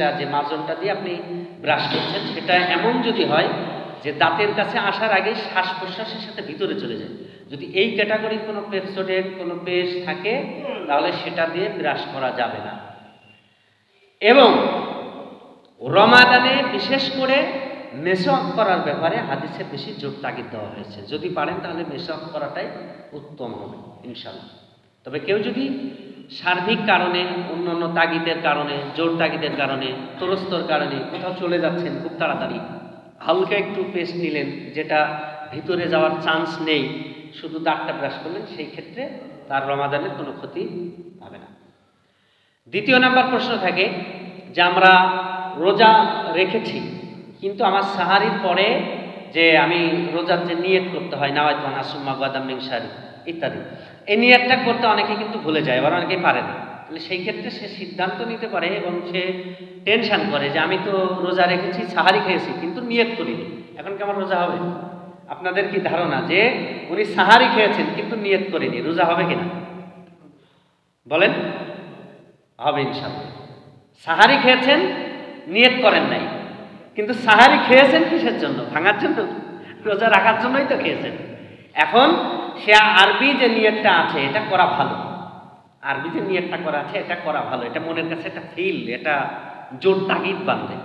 যে মাজনটা দিয়ে আপনি ব্রাশ করছেন সেটা এমন যদি হয় যে দাঁতের কাছে আসার আগে শ্বাস প্রশ্বাসের সাথে ভিতরে চলে যায়, যদি এই ক্যাটাগরির কোনো পেপসোডেন্ট কোনো পেস্ট থাকে তাহলে সেটা দিয়ে ব্রাশ করা যাবে না। এবং রমাদানে বিশেষ করে মেসওয়াক করার ব্যাপারে হাদিসে বেশি জোর তাগিদ দেওয়া হয়েছে। যদি পারেন তাহলে মেসওয়াক করাটাই উত্তম হবে ইনশাআল্লাহ। তবে কেউ যদি সার্বিক কারণে, অন্যান্য তাগিদের কারণে, জোর তাগিদের কারণে, তরস্তর কারণে কোথাও চলে যাচ্ছেন খুব তাড়াতাড়ি, হালকা একটু পেস্ট নিলেন যেটা ভিতরে যাওয়ার চান্স নেই, শুধু দাঁতটা ব্রাশ করলেন, সেই ক্ষেত্রে তার রমাদানের কোনো ক্ষতি হবে না। দ্বিতীয় নাম্বার প্রশ্ন থাকে যে আমরা রোজা রেখেছি কিন্তু আমার সাহারির পরে যে আমি রোজার যে নিয়ত করতে হয় নাওয়াইতু আন আশুম্মা গাদাম মিন শাহরি ইত্যাদি, এই নিয়তটা করতে অনেকে কিন্তু ভুলে যায়, আবার অনেকেই পারে না। তাহলে সেই ক্ষেত্রে সে সিদ্ধান্ত নিতে পারে এবং সে টেনশন করে যে আমি তো রোজা রেখেছি, সাহারি খেয়েছি কিন্তু নিয়ত করিনি, এখন কি আমার রোজা হবে? আপনাদের কি ধারণা যে উনি সাহারি খেয়েছেন কিন্তু নিয়ত করেনি, রোজা হবে কিনা বলেন? হবে ইনশাআল্লাহ। সাহারি খেয়েছেন, নিয়ত করেন নাই, কিন্তু সাহারি খেয়েছেন কিসের জন্য? ভাঙার জন্য, রোজা রাখার জন্যই তো খেয়েছেন। এখন সে আরবি যে নিয়তটা আছে এটা করা ভালো, আরবি যে নিয়তটা করা আছে এটা করা ভালো, এটা মনের কাছে একটা ফিল, এটা জোর তাগিদ বাঁধে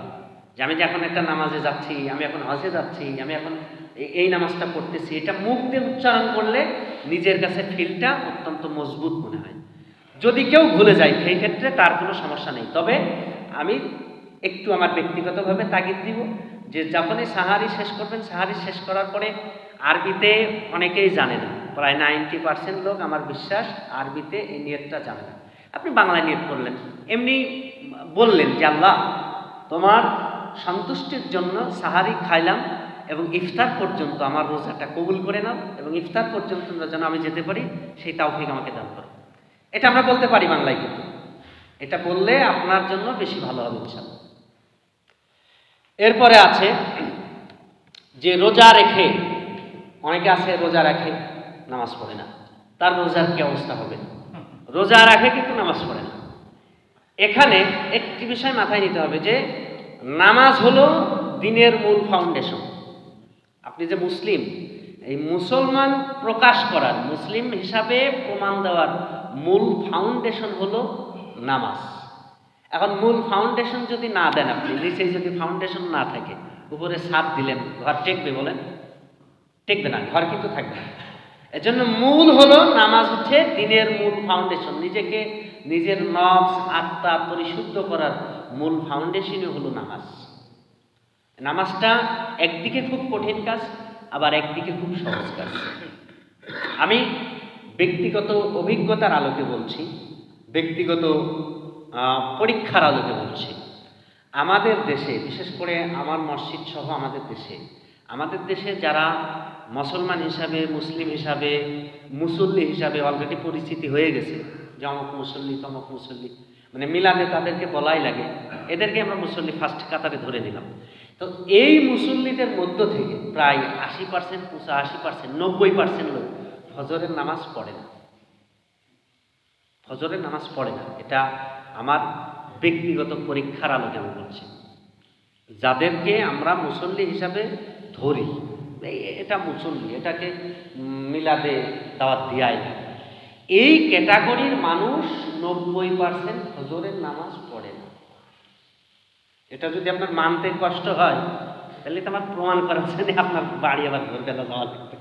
যে আমি যে এখন একটা নামাজে যাচ্ছি, আমি এখন হজে যাচ্ছি, আমি এখন এই নামাজটা পড়তেছি, এটা মুখ দিয়ে উচ্চারণ করলে নিজের কাছে ফিলটা অত্যন্ত মজবুত মনে হয়। যদি কেউ ভুলে যায় সেই ক্ষেত্রে তার কোনো সমস্যা নেই। তবে আমি একটু আমার ব্যক্তিগতভাবে তাগিদ দিব যে যখনই সাহারি শেষ করবেন, সাহারি শেষ করার পরে আরবিতে অনেকেই জানে না, প্রায় 90% লোক আমার বিশ্বাস আরবিতে এই নিয়তটা জানে না। আপনি বাংলায় নিয়ত করলেন, এমনি বললেন যে আল্লাহ তোমার সন্তুষ্টির জন্য সাহারি খাইলাম এবং ইফতার পর্যন্ত আমার রোজাটা কবুল করে নাও এবং ইফতার পর্যন্ত যেন আমি যেতে পারি সেই তাওফিক আমাকে দান করো। এটা আমরা বলতে পারি বাংলায়, কিন্তু এটা বললে আপনার জন্য বেশি ভালো হবে ইনশাআল্লাহ। এরপরে আছে যে রোজা রেখে, অনেকে আছে রোজা রাখে নামাজ পড়ে না, তার রোজার কি অবস্থা হবে? রোজা রাখে কিন্তু নামাজ পড়ে না। এখানে একটি বিষয় মাথায় নিতে হবে যে নামাজ হলো দ্বীনের মূল ফাউন্ডেশন। আপনি যে মুসলিম, এই মুসলমান প্রকাশ করার, মুসলিম হিসাবে প্রমাণ দেওয়ার মূল ফাউন্ডেশন হলো নামাজ। এখন মূল ফাউন্ডেশন যদি না দেন, আপনি নিচে যদি ফাউন্ডেশন না থাকে, উপরে ছাদ দিলেন, ঘর টেকবে? বলেন টেকবে না, ঘর কিন্তু থাকবে না। এজন্য মূল হলো নামাজ, হচ্ছে দ্বীনের মূল ফাউন্ডেশন। নিজেকে, নিজের নফস আত্মা পরিশুদ্ধ করার মূল ফাউন্ডেশনই হলো নামাজ। নামাজটা একদিকে খুব কঠিন কাজ, আবার একদিকে খুব সহজ কাজ। আমি ব্যক্তিগত অভিজ্ঞতার আলোকে বলছি, ব্যক্তিগত পরীক্ষার আলোকে বলছি। আমাদের দেশে, বিশেষ করে আমার মসজিদ সহ আমাদের দেশে যারা মুসলমান হিসাবে, মুসলিম হিসাবে, মুসল্লি হিসাবে অলরেডি পরিচিতি হয়ে গেছে যে অমুক মুসল্লি তমুক মুসল্লি, মানে মিলাদে তাদেরকে বলাই লাগে, এদেরকে আমরা মুসল্লি ফার্স্ট কাতারে ধরে নিলাম। তো এই মুসল্লিদের মধ্য থেকে প্রায় 80%, 85%, 90% লোক ফজরের নামাজ পড়ে না, ফজরের নামাজ পড়ে না। এটা আমার ব্যক্তিগত পরীক্ষার আলোকে আমি বলছি। যাদেরকে আমরা মুসল্লি হিসাবে ধরি, এটা মুসল্লি, এটাকে মিলাদে দাওয়াত দিয়াই না, এই ক্যাটাগরির মানুষ 90% ফজরের নামাজ পড়ে না। এটা যদি আপনার মানতে কষ্ট হয় তাহলে তো আমার প্রমাণ করার জন্য আপনার বাড়ি আবার ভোরবেলা যাওয়া লাগবে।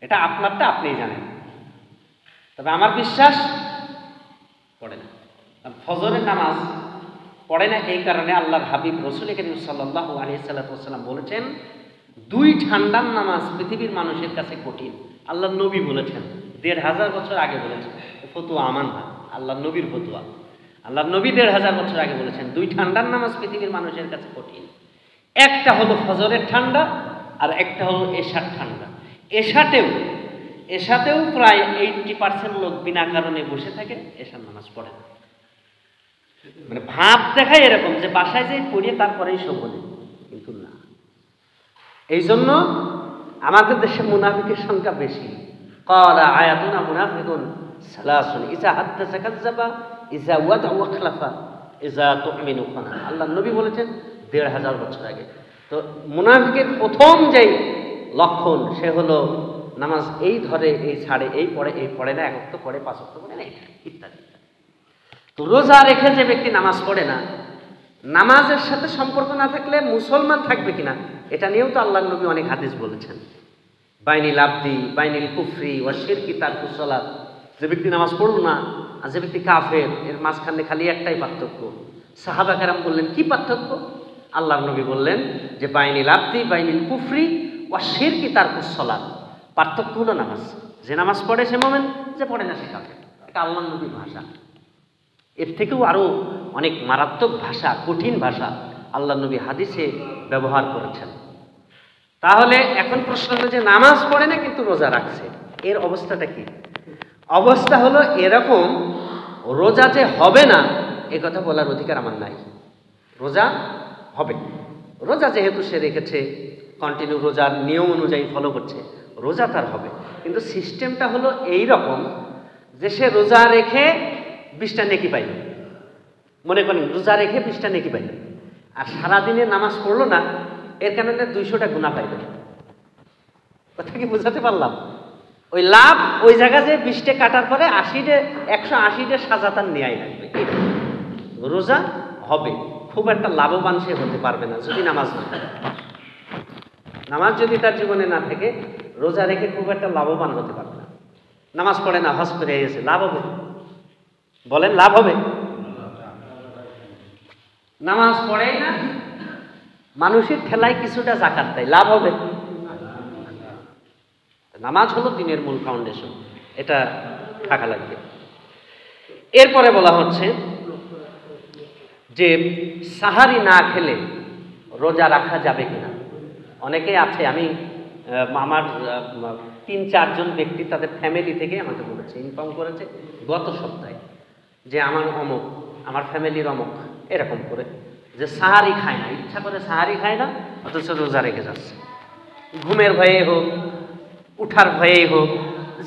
এটা আপনারটা আপনিই জানেন। তবে আমার বিশ্বাস পড়ে না। ফজরের নামাজ পড়ে না এই কারণে আল্লাহর হাবিব রাসূল কারীম সাল্লাল্লাহু আলাইহি ওয়াসাল্লাম বলেছেন, 2 ঠান্ডার নামাজ পৃথিবীর মানুষের কাছে কঠিন। আল্লাহর নবী বলেছেন, 1500 বছর আগে বলেছেন, ফতোয়া আমার না, আল্লাহর নবীর ফতোয়া। আল্লাহর নবী 1500 বছর আগে বলেছেন 2 ঠান্ডার নামাজ পৃথিবীর মানুষের কাছে কঠিন। একটা হলো ফজরের ঠান্ডা, আর একটা হলো এশার ঠান্ডা। এশাতেও প্রায় 80% লোক বিনা কারণে বসে থাকে, এশার নামাজ পড়ে না। মানে ভাব দেখায় এরকম যে বাসায় যে পড়িয়ে তারপরেই সব বলে, কিন্তু না। এই জন্য আমাদের দেশে মুনাফিকের সংখ্যা বেশি। ক্বালা আয়াতুনা মুনাফিকুন সালাসুন ইযা হাদ্দাসা কাযাবা ইযা ওয়াদা ওয়াখলাফা, ইজা তুমিনু খানা, আল্লাহ নবী বলেছেন ১৫০০ বছর আগে। তো মুনাফিকের প্রথম যেই লক্ষণ সে হলো নামাজ এই ধরে এই ছাড়ে, এই পড়ে না, ১ ওয়াক্ত পড়ে, ৫ ওয়াক্ত পড়ে না, ইত্যাদি। তো রোজা রেখে যে ব্যক্তি নামাজ পড়ে না, নামাজের সাথে সম্পর্ক না থাকলে মুসলমান থাকবে কিনা এটা নিয়েও তো আল্লাহ নবী অনেক হাদিস বলেছেন। বাইনিল আবদি বাইনিল কুফরি ওয়া শিরকি তারকুস সালাত, যে ব্যক্তি নামাজ পড়ল না আর যে ব্যক্তি কাফের, এর মাঝখানে খালি একটাই পার্থক্য। সাহাবা কেরাম বললেন কি পার্থক্য? আল্লাহ নবী বললেন যে বাইনিল আবদি বাইনিল কুফরি ওয়া শিরকি তারকুস সালাত, পার্থক্য হলো নামাজ। যে নামাজ পড়ে সে মুমিন, যে পড়ে না সে কাফের। এটা আল্লাহ নবীর ভাষা। এর থেকেও আরো অনেক মারাত্মক ভাষা, কঠিন ভাষা আল্লাহ নবী হাদিসে ব্যবহার করেছেন। তাহলে এখন প্রশ্ন হলো যে নামাজ পড়ে না কিন্তু রোজা রাখছে, এর অবস্থাটা কি? অবস্থা হলো এরকম, রোজা যে হবে না এ কথা বলার অধিকার আমার নাই। রোজা হবে, রোজা যেহেতু সে রেখেছে, কন্টিনিউ রোজার নিয়ম অনুযায়ী ফলো করছে, রোজা তার হবে। কিন্তু সিস্টেমটা হলো এই রকম যে সে রোজা রেখে 20টা নেকি পাইল, মনে করেন রোজা রেখে 20টা নেকি পাইল, আর সারাদিনে নামাজ পড়লো না, এর কারণে 200টা গুনাহ পাইল। কথা কি বোঝাতে পারলাম? ওই লাভ ওই জায়গায় যে 20টে কাটার পরে 180টে সাজা তার নেয়াই লাগবে। রোজা হবে, খুব একটা লাভবান সে হতে পারবে না যদি নামাজ না থাকে। নামাজ যদি তার জীবনে না থাকে, রোজা রেখে খুব একটা লাভবান হতে পারবে না। নামাজ পড়ে না, হজ করে গেছে, লাভ হবে? বলেন লাভ হবে? নামাজ পড়ে না, মানুষের ঠেলায় কিছুটা যাকাত দেয়, লাভ হবে? নামাজ হলো দিনের মূল ফাউন্ডেশন, এটা থাকা লাগবে। এরপরে বলা হচ্ছে যে সাহারি না খেলে রোজা রাখা যাবে কিনা। অনেকে আছে, আমি আমার 3-4 জন ব্যক্তি তাদের ফ্যামিলি থেকে আমাকে বলেছে, ইনফর্ম করেছে গত সপ্তাহে যে আমার অমুক, আমার ফ্যামিলির অমুক এরকম করে যে সাহারি খায় না, ইচ্ছা করে সাহারি খায় না, অথচ রোজা রেখে যাচ্ছে। ঘুমের ভয়ে হোক, উঠার ভয়েই হোক,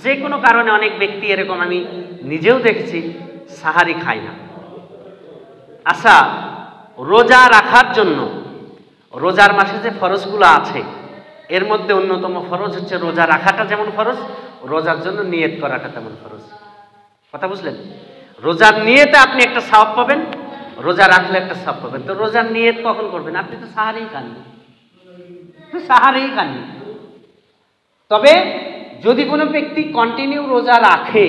যে কোনো কারণে অনেক ব্যক্তি এরকম আমি নিজেও দেখেছি সাহারি খায় না। আচ্ছা, রোজা রাখার জন্য রোজার মাসে যে ফরজগুলো আছে এর মধ্যে অন্যতম ফরজ হচ্ছে রোজা রাখাটা যেমন ফরজ, রোজার জন্য নিয়ত করাটা তেমন ফরজ। কথা বুঝলেন? রোজার নিয়তে আপনি একটা সওয়াব পাবেন, রোজা রাখলে একটা সওয়াব পাবেন। তো রোজার নিয়ত কখন করবেন? আপনি তো সাহারিই খাননি, সাহারিই খাননি। তবে যদি কোনো ব্যক্তি কন্টিনিউ রোজা রাখে,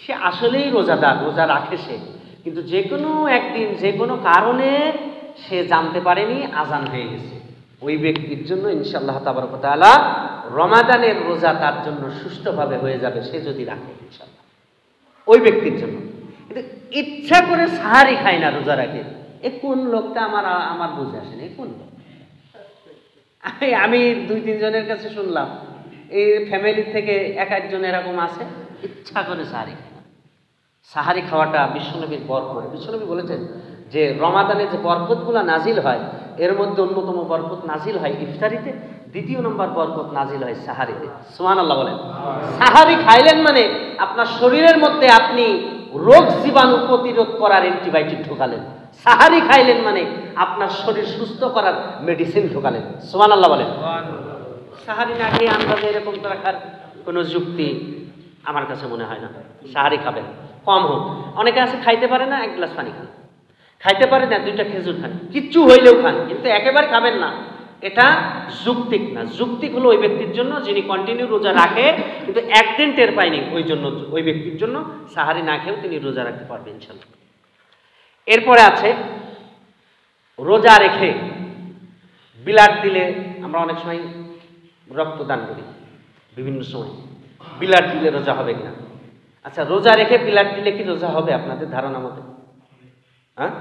সে আসলেই রোজাদার, রোজা রাখে সে, কিন্তু যে কোনো একদিন যে কোনো কারণে সে জানতে পারেনি আজান হয়ে গেছে, ওই ব্যক্তির জন্য ইনশাআল্লাহ তাবারক ওয়া তাআলা রমাদানের রোজা তার জন্য সুষ্ঠুভাবে হয়ে যাবে, সে যদি রাখে ইনশাআল্লাহ, ওই ব্যক্তির জন্য। কিন্তু ইচ্ছা করে সাহারি খায় না, রোজা রাখে, এ কোন লোকটা আমার বুঝে আসেনি। কোন লোক? আমি 2-3 জনের কাছে শুনলাম, এই ফ্যামিলি থেকে 1-1 এরকম আছে, ইচ্ছা করে সাহারি খায় না। সাহারি খাওয়াটা বিশ্বনবীর বরকত। বিশ্বনবী বলেছেন যে রমাদানে যে বরকতগুলো নাজিল হয় এর মধ্যে অন্যতম বরকত নাজিল হয় ইফতারিতে, 2 নম্বর বরকত নাজিল হয় সাহারিতে। সুবহানাল্লাহ বলেন। সাহারি খাইলেন মানে আপনার শরীরের মধ্যে আপনি রোগ জীবাণু প্রতিরোধ করার অ্যান্টিবায়োটিক ঢোকালেন। সাহারি খাইলেন মানে আপনার শরীর সুস্থ করার মেডিসিন ঢোকালেন। সুবহানাল্লাহ বলেন। সাহারি না খেয়ে আন্দাজে এরকম রাখার কোনো যুক্তি আমার কাছে মনে হয় না। সাহারি খাবেন, কম হোক। অনেকে আছে খাইতে পারে না, 1 গ্লাস পানি খান, খাইতে পারে না 2টা খেজুর খান, কিচ্ছু হইলেও খান, কিন্তু একেবারে খাবেন না, এটা যুক্তিক না। যুক্তিক হলো ওই ব্যক্তির জন্য যিনি কন্টিনিউ রোজা রাখে কিন্তু একদিন টের পায়নি, ওই জন্য ওই ব্যক্তির জন্য সাহারি না খেয়েও তিনি রোজা রাখতে পারবেন ইনশাআল্লাহ। এরপরে আছে রোজা রেখে বিলাট দিলে, আমরা অনেক সময় রক্তদান করি বিভিন্ন সময়, বিলাট দিলে রোজা হবে কিনা? আচ্ছা, রোজা রেখে বিলাট দিলে কি রোজা হবে আপনাদের ধারণা মতে? হ্যাঁ,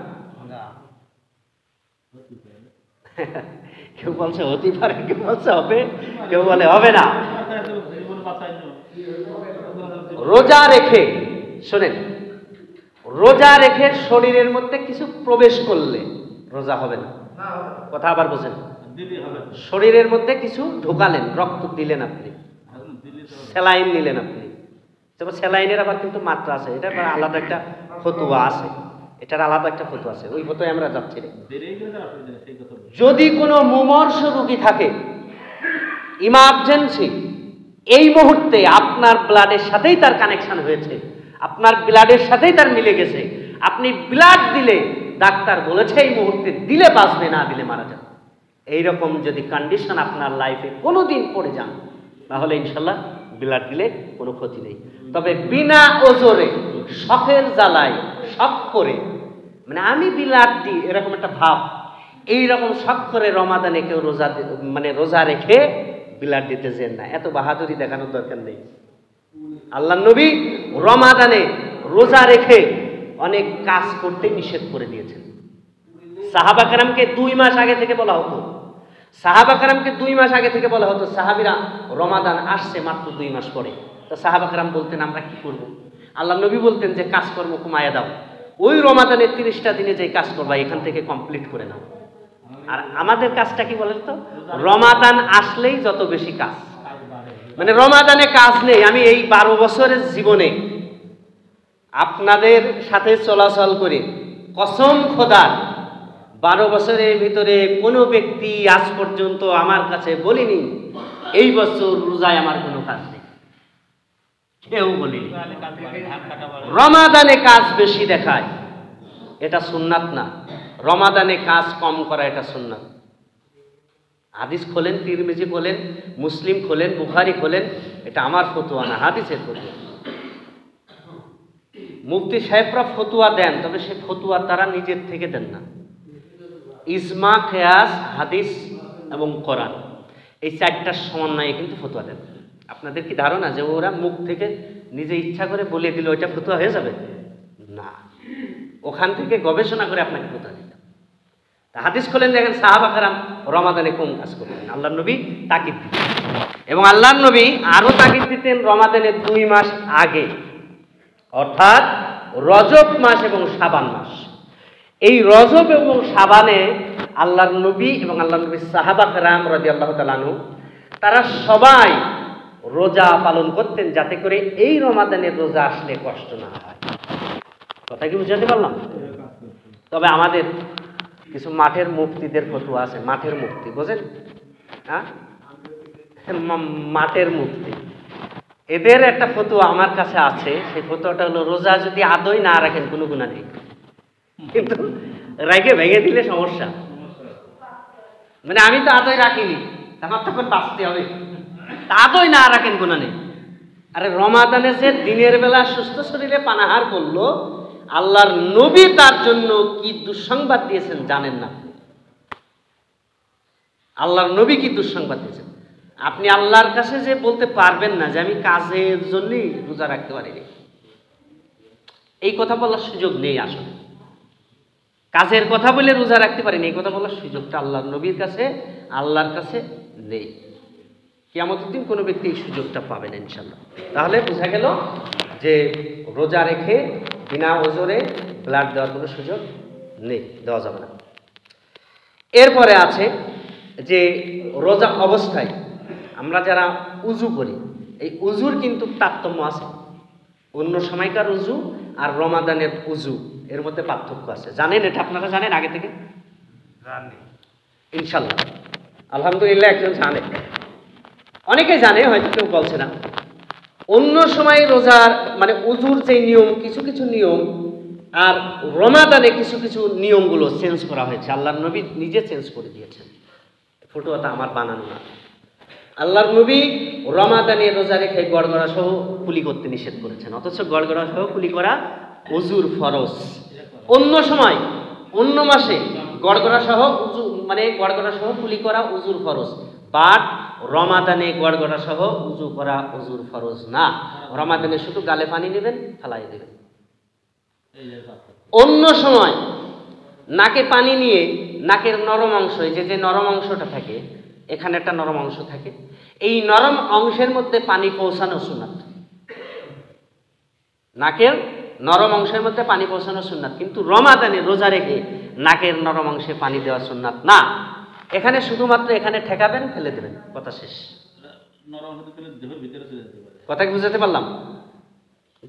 কেউ বলছে হতে পারে, কেউ বলছে হবে, কেউ বলে হবে না। রোজা রেখে, শোনেন, রোজা রেখে শরীরের মধ্যে কিছু প্রবেশ করলে রোজা হবে না। কথা আবার বোঝেন, শরীরের মধ্যে কিছু ঢোকালেন, রক্ত দিলেন আপনি, স্যালাইন নিলেন আপনি, যেমন স্যালাইনের আবার কিন্তু মাত্রা আছে, এটা আলাদা একটা ফতোয়া আছে। এটার আলাদা একটা ফতোয়া আছে, ওই ফতোয়ায় আমরা যাচ্ছি না। যদি কোনো মুমূর্ষ রোগী থাকে, ইমার্জেন্সি, এই মুহূর্তে আপনার ব্লাডের সাথেই তার কানেকশন হয়েছে, আপনার ব্লাডের সাথেই তার মিলে গেছে, আপনি ব্লাড দিলে ডাক্তার বলেছে এই মুহূর্তে দিলে বাঁচবে, না দিলে মারা যাবে, এইরকম যদি কন্ডিশন আপনার লাইফে কোনোদিন পড়ে যান, তাহলে ইনশাল্লাহ ব্লাড দিলে কোনো ক্ষতি নেই। তবে বিনা ওজরে, শখের জ্বালায়, শখ করে, মানে আমি ব্লাড দিই এরকম একটা ভাব, এইরকম শখ করে রমাদানে কেউ রোজা রেখে ব্লাড দিতে যেন না, এত বাহাদুরি দেখানোর দরকার নেই। আল্লাহ নবী রমাদানে রোজা রেখে অনেক কাজ করতে নিষেধ করে দিয়েছেন। সাহাবা কেরামকে 2 মাস আগে থেকে বলা হতো, সাহাবীরা রমাদান আসছে মাত্র 2 মাস পরে, তো সাহাবা কেরাম বলতেন আমরা কি করব? আল্লাহ নবী বলতেন যে কাজকর্ম কমায়া দাও, ওই রমাদানের 30টা দিনে যে কাজ করবা এখান থেকে কমপ্লিট করে নাও। আর আমাদের কাজটা কি বলেন তো, রমাদান আসলেই যত বেশি কাজ, মানে রমাদানে কাজ নেই। আমি এই 12 বছরের জীবনে আপনাদের সাথে চলাচল করে কসম খোদার 12 বছরের ভিতরে কোনো ব্যক্তি আজ পর্যন্ত আমার কাছে বলিনি এই বছর রোজায় আমার কোনো কাজ নেই, কেউ বলিনি। রমাদানে কাজ বেশি দেখায়, এটা সুন্নাত না। রমাদানে কাজ কম করা এটা সুন্নাত। হাদিস খোলেন, তিরমিজি খোলেন, মুসলিম খোলেন, বুখারী খোলেন, এটা আমার ফতোয়া না, হাদিসের ফতোয়া। মুফতি সাহেবরা ফতোয়া দেন, তবে সে ফতোয়া তারা নিজের থেকে দেন না। ইজমা, কিয়াস, হাদিস এবং কোরআন, এই 4টার সমন্বয়ে কিন্তু ফতোয়া দেন। আপনাদের কি ধারণা যে ওরা মুখ থেকে নিজে ইচ্ছা করে বলে দিল ওইটা ফতোয়া হয়ে যাবে? না, ওখান থেকে গবেষণা করে আপনাকে ফতোয়া দিতে। হাদিস খোলেন, দেখেন সাহাবা কেরাম রমাদানে কোন কাজ করতেন, আল্লাহর নবী তাকিদ দিতেন। এবং আল্লাহর নবী আরো তাকিদ দিতেন রমাদানের 2 মাস আগে, অর্থাৎ রজব মাস এবং শাবান মাস। এই রজব এবং শাবানে আল্লাহর নবী এবং আল্লাহর নবীর সাহাবা কেরাম রাদিয়াল্লাহু তাআলা আনহু তারা সবাই রোজা পালন করতেন, যাতে করে এই রমাদানের রোজা আসলে কষ্ট না হয়। কথা কি বুঝাতে পারলাম? তবে আমাদের কিছু মাঠের মুফতিদের ফতোয়া আছে, মাঠের মুফতি বোঝেন? হ্যাঁ, মাঠের মুফতি, এদের একটা ফতোয়া আমার কাছে আছে। সেই ফতোয়াটা হলো রোজা যদি আদৌ না রাখেন কোনো গুনাহ নেই, কিন্তু রাইখে ভেঙে দিলে সমস্যা। মানে আমি তো আদৌ রাখিনি, আমার তখন বাঁচতে হবে, আদৌ না রাখেন গুনাহ নেই। আরে রমাদানে যে দিনের বেলা সুস্থ শরীরে পানাহার করলো, আল্লাহর নবী তার জন্য কি দুঃসংবাদ দিয়েছেন জানেন না? আল্লাহর নবী কি দুঃসংবাদ দিয়েছেন? আপনি আল্লাহর কাছে যে বলতে পারবেন না যে আমি কাজের জন্যই রোজা রাখতে পারিনি, এই কথা বলার সুযোগ নেই। আসলে কাজের কথা বলে রোজা রাখতে পারিনি, এই কথা বলার সুযোগটা আল্লাহর নবীর কাছে, আল্লাহর কাছে নেই। কিয়ামতের দিন কোনো ব্যক্তি এই সুযোগটা পাবে না ইনশাল্লাহ। তাহলে বোঝা গেল যে রোজা রেখে বিনা ওজরে ব্লাড দেওয়ার কোনো সুযোগ নেই, দেওয়া যাবে না। এরপরে আছে যে রোজা অবস্থায় আমরা যারা উজু করি, এই উজুর কিন্তু তারতম্য আছে। অন্য সময়কার উজু আর রমাদানের উজু এর মধ্যে পার্থক্য আছে, জানেন? এটা আপনারা জানেন আগে থেকে? ইনশাল্লাহ, আলহামদুলিল্লাহ, একজন জানে, অনেকে জানে, হয়তো কেউ বলছে না। অন্য সময় রোজার মানে উজুর যে নিয়ম, কিছু কিছু নিয়ম, আর রমাদানে কিছু কিছু নিয়মগুলো চেঞ্জ করা হয়েছে। আল্লাহর নবী নিজে চেঞ্জ করে দিয়েছেন, ফটোটা আমার বানানো না। আল্লাহর নবী রমাদানে রোজা রেখে গড়গড়া সহ কুলি করতে নিষেধ করেছেন, অথচ গড়গড়া সহ কুলি করা উজুর ফরজ। অন্য সময়, অন্য মাসে গড়গড়া সহ উজু মানে গড়গড়া সহ কুলি করা উজুর ফরজ, বাট রমাদানে গড়গড়া সহ উজু করা উজুর ফরজ না। রমাদানে শুধু গালে পানি নেবেন, ফালাই দেবেন। অন্য সময় নাকে পানি নিয়ে নাকের নরম অংশ, যে নরম অংশটা থাকে, এখানে একটা নরম অংশ থাকে, এই নরম অংশের মধ্যে পানি পৌঁছানো সুন্নাত। নাকের নরম অংশের মধ্যে পানি পৌঁছানো সুন্নাত, কিন্তু রমাদানে রোজা রেখে নাকের নরম অংশে পানি দেওয়া সুন্নাত না। এখানে শুধুমাত্র এখানে ঠেকাবেন, ফেলে দেবেন, কথা শেষ। কথা কি বুঝাতে পারলাম?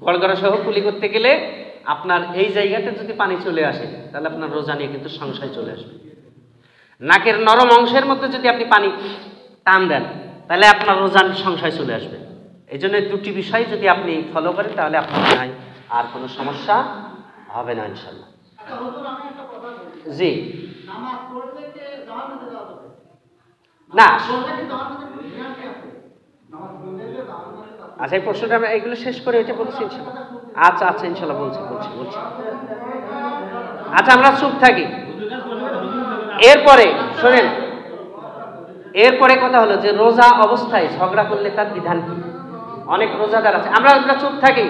গড়গড়া সহ কুলি করতে গেলে আপনার এই জায়গাতে যদি পানি চলে আসে তাহলে আপনার রোজা নিয়ে কিন্তু সংশয় চলে আসবে। নাকের নরম অংশের মধ্যে যদি আপনি পানি টান দেন তাহলে আপনার রোজার সংশয় চলে আসবে। এই জন্য দুটি বিষয় যদি আপনি ফলো করেন তাহলে আপনার নাই আর কোনো সমস্যা হবে না ইনশাল্লাহ। জি না, আচ্ছা এই প্রশ্নটা আমরা এগুলো শেষ করে এটা বলছি ইনশাল্লাহ। আচ্ছা আচ্ছা ইনশাল্লাহ বলছি। আচ্ছা আমরা চুপ থাকি। এরপরে শোনেন, এরপরে কথা হলো যে রোজা অবস্থায় ঝগড়া করলে তার বিধান কি। অনেক রোজাদার আছে, আমরা চুপ থাকি,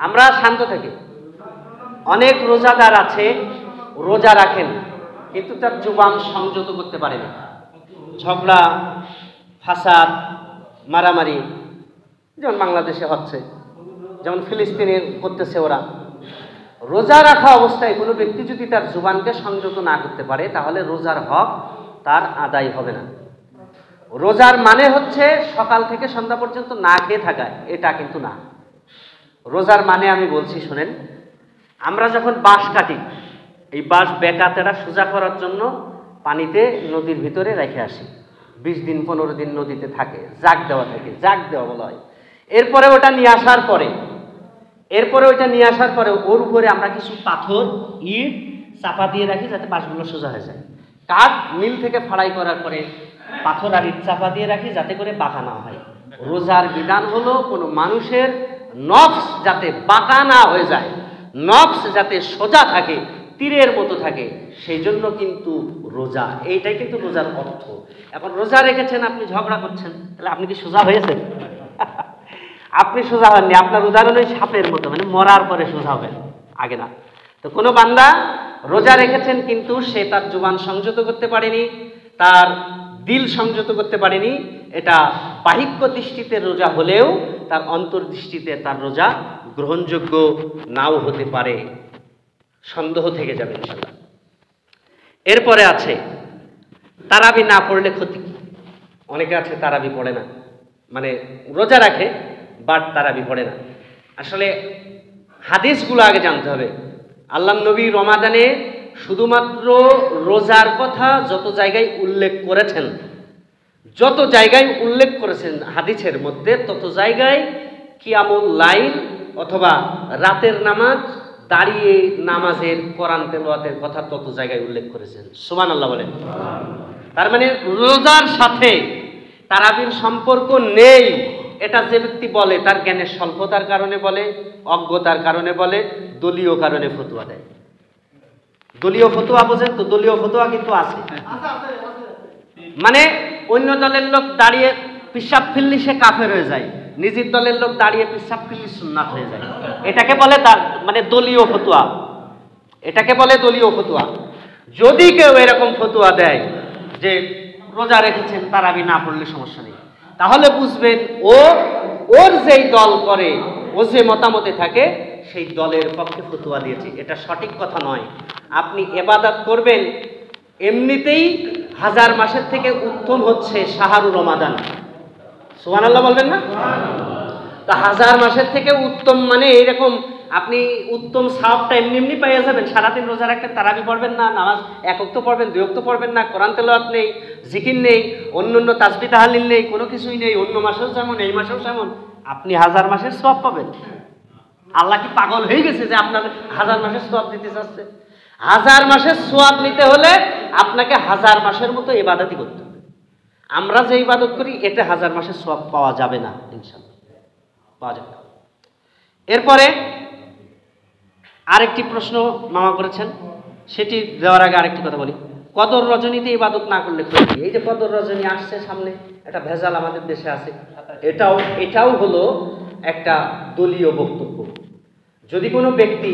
আমরা শান্ত থাকি। অনেক রোজাদার আছে রোজা রাখেন কিন্তু তার জুবান সংযত করতে পারে না। ঝগড়া, ফাসাদ, মারামারি যেমন বাংলাদেশে হচ্ছে, যেমন ফিলিস্তিনে করতেছে ওরা। রোজা রাখা অবস্থায় কোনো ব্যক্তি যদি তার জুবানকে সংযত না করতে পারে তাহলে রোজার হক তার আদায় হবে না। রোজার মানে হচ্ছে সকাল থেকে সন্ধ্যা পর্যন্ত না খেয়ে থাকা, এটা কিন্তু না। রোজার মানে আমি বলছি শোনেন, আমরা যখন বাঁশ কাটি, এই বাঁশ বেঁকা তেড়া সোজা করার জন্য পানিতে নদীর ভিতরে রেখে আসি, 20 দিন 15 দিন নদীতে থাকে, জাগ দেওয়া থাকে, জাগ দেওয়া বলা হয়। এরপরে ওটা নিয়ে আসার পরে ওর উপরে আমরা কিছু পাথর ইট চাপা দিয়ে রাখি যাতে বাঁশগুলো সোজা হয়ে যায়। কাঠ মিল থেকে ফাড়াই করার পরে পাথর আর ইট চাপা দিয়ে রাখি যাতে করে বাঁকা না হয়। রোজার বিধান হলো কোনো মানুষের নফস যাতে বাঁকা না হয়ে যায়, নফস যাতে সোজা থাকে, তীরের মতো থাকে, সেই জন্য কিন্তু রোজা, এইটাই কিন্তু রোজার অর্থ। এখন রোজা রেখেছেন, আপনি ঝগড়া করছেন, তাহলে আপনি কি সোজা হয়েছেন? আপনি সোজা হননি। আপনার উদাহরণ ওই সাপের মতো, মানে মরার পরে সোজা হবেন, আগে না। তো কোনো বান্দা রোজা রেখেছেন কিন্তু সে তার জুবান সংযত করতে পারেনি, তার দিল সংযত করতে পারেনি, এটা বাহিক্য দৃষ্টিতে রোজা হলেও তার অন্তর্দৃষ্টিতে তার রোজা গ্রহণযোগ্য নাও হতে পারে, সন্দেহ থেকে যাবে ইনশাআল্লাহ। এরপরে আছে তারাবি না পড়লে ক্ষতি কি। অনেকে আছে তারাবি পড়ে না, মানে রোজা রাখে বাট তারাবি পড়ে না। আসলে হাদিসগুলো আগে জানতে হবে। আল্লাহ নবী রমাদানে শুধুমাত্র রোজার কথা যত জায়গায় উল্লেখ করেছেন হাদিসের মধ্যে, তত জায়গায় কিয়ামুল লাইল অথবা রাতের নামাজ, দাঁড়িয়ে নামাজের, কোরআন তেলাওয়াতের কথা তত জায়গায় উল্লেখ করেছেন। সুবহানাল্লাহ বলেন। তার মানে রোজার সাথে তারাবির সম্পর্ক নেই, এটা যে ব্যক্তি বলে তার জ্ঞানের স্বল্পতার কারণে বলে, অজ্ঞতার কারণে বলে, দলীয় কারণে ফতোয়া দেয়। দলীয় ফতোয়া বোঝেন তো? দলীয় ফতোয়া কিন্তু আছে, মানে অন্য দলের লোক দাঁড়িয়ে পিশাব ফিরলি সে কাফের হয়ে যায়, নিজের দলের লোক দাঁড়িয়ে পিশাব ফিরলি সুন্নাত হয়ে যায়। এটাকে বলে তার মানে দলীয় ফতোয়া, এটাকে বলে দলীয় ফতোয়া। যদি কেউ এরকম ফতোয়া দেয় যে রোজা রেখেছেন তারাবি না পড়লে সমস্যা নেই, তাহলে বুঝবেন ওর যেই দল করে, ও যে মতামতে থাকে, সেই দলের পক্ষে ফতোয়া দিয়েছে। এটা সঠিক কথা নয়। আপনি ইবাদত করবেন, এমনিতেই 1000 মাসের থেকে উত্তম হচ্ছে শাহরুর রমাদান। সুবহানাল্লাহ বলবেন না? তা 1000 মাসের থেকে উত্তম মানে এরকম আপনি উত্তম সওয়াবটা এমনি পেয়ে যাবেন। সারাদিন রোজা রাখতে তারাবি পড়বেন না, নামাজ 1 ওয়াক্ত পড়বেন, 2 ওয়াক্ত পড়বেন না, কোরআন তেলাওয়াত নেই, জিকির নেই, অন্য তাসবিহ তাহলিল নেই, কোনো কিছুই নেই, অন্য মাসেও যেমন এই মাসেও যেমন, আপনি 1000 মাসের সওয়াব পাবেন। আল্লাহ কি পাগল হয়ে গেছে যে আপনার 1000 মাসের সওয়াব দিতে চাচ্ছে? 1000 মাসের সওয়াব নিতে হলে আপনাকে 1000 মাসের মতো ইবাদতই করতে হবে। আমরা যে ইবাদত করি এতে 1000 মাসের সওয়াব পাওয়া যাবে না, ইনশাআল্লাহ পাওয়া যাবে না। এরপরে আরেকটি প্রশ্ন মামা করেছেন, সেটি দেওয়ার আগে আরেকটি কথা বলি। কদর রজনীতে ইবাদত না করলে ক্ষতি। এই যে কদর রজনী আসছে সামনে, এটা ভেজাল আমাদের দেশে আছে, এটাও হলো একটা দলীয় বক্তব্য। যদি কোনো ব্যক্তি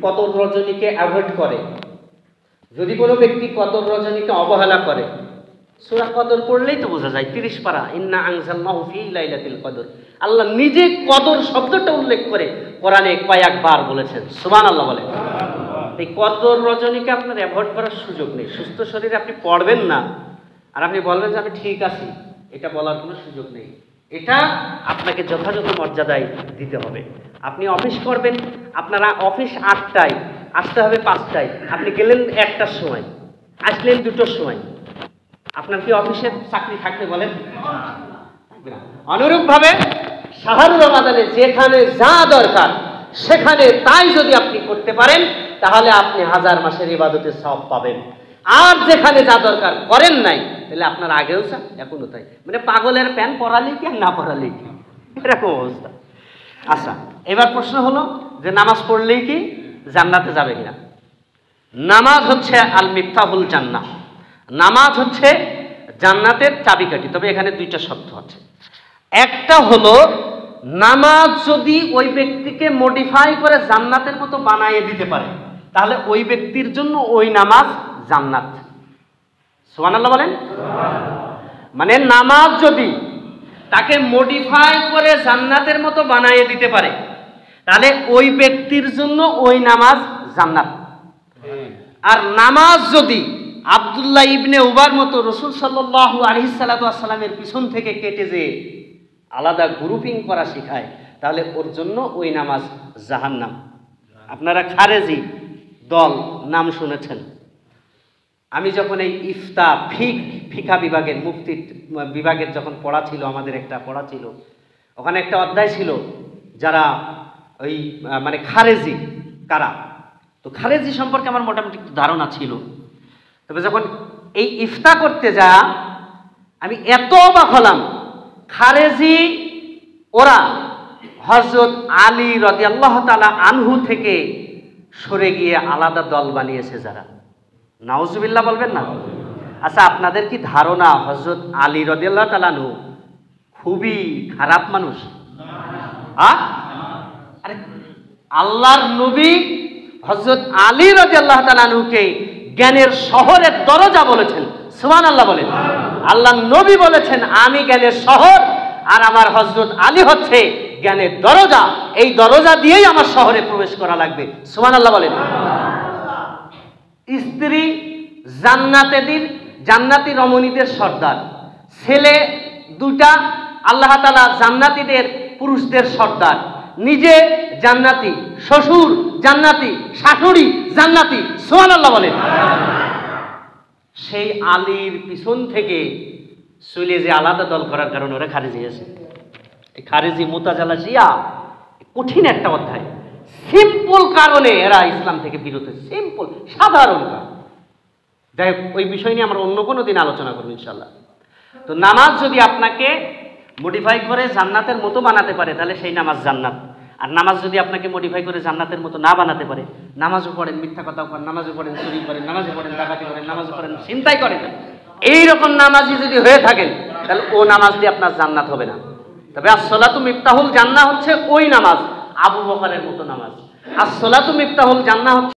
কদর রজনীকে অ্যাভয়েড করে, যদি কোনো ব্যক্তি কদর রজনীকে অবহেলা করে, সূরা কদর পড়লেই তো বোঝা যায়, 30 পারা, ইন্না আনজালনাহু ফি লাইলাতুল কদর। আল্লাহ নিজে কদর শব্দটা উল্লেখ করে কোরআনে কয়েকবার বলেছেন। সুবহানাল্লাহ বলেন। এই কদর রজনীকে আপনার অ্যাভয়েড করার সুযোগ নেই। সুস্থ শরীরে আপনি পড়বেন না আর আপনি বলবেন যে আমি ঠিক আছি, এটা বলার কোনো সুযোগ নেই। এটা আপনাকে যথাযথ মর্যাদায় দিতে হবে। আপনি অফিস করবেন, আপনারা অফিস 8টায়, আসতে হবে 5টায়, আপনি গেলেন 1টার সময়, আসলেন 2টোর সময়, আপনার কি অফিসের চাকরি থাকবে বলেন? অনুরূপভাবে শাহরুল রমাদানে যেখানে যা দরকার সেখানে তাই যদি আপনি করতে পারেন তাহলে আপনি 1000 মাসের ইবাদতের সওয়াব পাবেন। আর যেখানে যা দরকার করেন নাই তাহলে আপনার আগেও যা এখনো তাই, মানে পাগলের প্যান পরালেই কি আর না পরালেই কি, এরকম অবস্থা। আচ্ছা, এবার প্রশ্ন হলো যে নামাজ পড়লেই কি জান্নাতে যাবে কিনা? নামাজ হচ্ছে আল মিফতাহুল জান্নাহ, নামাজ হচ্ছে জান্নাতের চাবিকাঠি। তবে এখানে 2টা শর্ত আছে। একটা হলো নামাজ যদি ওই ব্যক্তিকে মডিফাই করে জান্নাতের মতো বানিয়ে দিতে পারে তাহলে ওই ব্যক্তির জন্য ওই নামাজ জান্নাত। সুবহানাল্লাহ বলেন। মানে নামাজ যদি তাকে মডিফাই করে জান্নাতের মতো বানিয়ে দিতে পারে তাহলে ওই ব্যক্তির জন্য ওই নামাজ জান্নাত। আর নামাজ যদি আব্দুল্লাহ ইবনে উবার মতো রাসূল সাল্লাল্লাহু আলাইহি সাল্লামের পিছন থেকে কেটে যে আলাদা গ্রুপিং করা শেখায় তাহলে ওর জন্য ওই নামাজ জাহান্নাম। আপনারা খারেজি দল নাম শুনেছেন। আমি যখন এই ইফতা ফিকা বিভাগের মুফতি বিভাগের যখন পড়া ছিল, আমাদের একটা পড়া ছিল, ওখানে একটা অধ্যায় ছিল যারা ওই মানে খারেজি কারা। তো খারেজি সম্পর্কে আমার মোটামুটি একটু ধারণা ছিল। তবে যখন এই ইফতা করতে যা আমি এত অবাক হলাম, খারেজি ওরা হযরত আলী রাদিয়াল্লাহু তাআলা আনহু থেকে সরে গিয়ে আলাদা দল বানিয়েছে যারা। নাউজুবিল্লাহ বলবেন না? আচ্ছা, আপনাদের কি ধারণা হযরত আলী রাদিয়াল্লাহু তাআলা আনহু খুবই খারাপ মানুষ? আরে আল্লাহর নবী হযরত আলী রাদিয়াল্লাহু তাআলা আনহুকে জ্ঞানের শহরের দরজা বলেছেন। সুবহানাল্লাহ বলেন। আল্লাহর নবী বলেছেন আমি জ্ঞানের শহর আর আমার হযরত আলী হচ্ছে জ্ঞানের দরজা, এই দরজা দিয়েই আমার শহরে প্রবেশ করা লাগবে। সুবহানাল্লাহ বলেন। স্ত্রী জান্নাতি রমণীদের সর্দার, ছেলে 2টা আল্লাহ তাআলা জান্নাতীদের পুরুষদের সর্দার, নিজে জান্নাতি, শ্বশুর জান্নাতি, শাশুড়ি জান্নাতি। সুবহানাল্লাহ বলেন। সেই আলীর পিছন থেকে চলে যে আলাদা দল করার কারণে ওরা খারেজি আছে। এই খারেজি মুতাজালা শিয়া কঠিন একটা অধ্যায়। সিম্পল কারণে এরা ইসলাম থেকে বিরত, সিম্পল সাধারণ কারণ। যাই হোক, ওই বিষয় নিয়ে আমরা অন্য কোনো দিন আলোচনা করবো ইনশাল্লাহ। তো নামাজ যদি আপনাকে মডিফাই করে জান্নাতের মতো বানাতে পারে তাহলে সেই নামাজ জান্নাত। আর নামাজ যদি আপনাকে মডিফাই করে জান্নাতের মতো না বানাতে পারে, নামাজও পড়েন, মিথ্যা কথাও করেন, নামাজও পড়েন, চুরি করেন, নামাজও পড়েন, ডাকাতি করেন, নামাজও পড়েন, ছিনতাই করেন, এইরকম নামাজি যদি হয়ে থাকেন তাহলে ও নামাজ দিয়ে আপনার জান্নাত হবে না। তবে as-সালাতু মিফতাহুল জান্নাহ হচ্ছে ওই নামাজ, আবু বকরের মতো নামাজ। as-সালাতু মিফতাহুল জান্নাহ হচ্ছে